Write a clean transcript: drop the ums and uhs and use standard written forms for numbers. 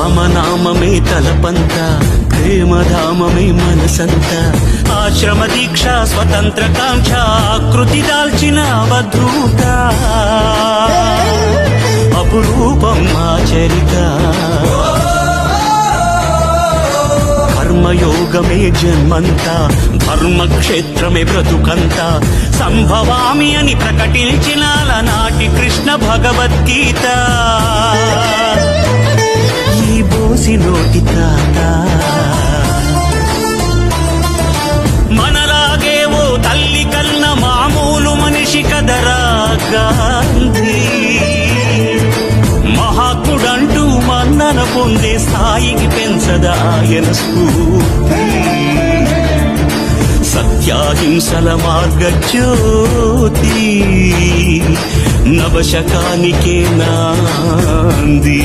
రామనామమే తలపంత, ప్రేమధామమే మనసంత. ఆశ్రమ దీక్ష స్వతంత్ర కాంక్ష ఆకృతి దాల్చిన అవధూత, అపురూపం మా చరిత. కర్మయోగమే జన్మంత, ధర్మక్షేత్రమే బ్రతుకంత. సంభవామి అని ప్రకటించిన నాటి కృష్ణ భగవద్గీత. ఈ బోసి నోటి తాత మనలాగే ఓ తల్లి కన్న మామూలు మనిషి కదరా గాంధీ. మహాత్ముడంటూ మన్నన పొందే స్థాయికి పెంచదా ఆయన స్ఫూర్తి. సత్యాహింసల మార్గజ్యోతి, నవశకానికే నాంది.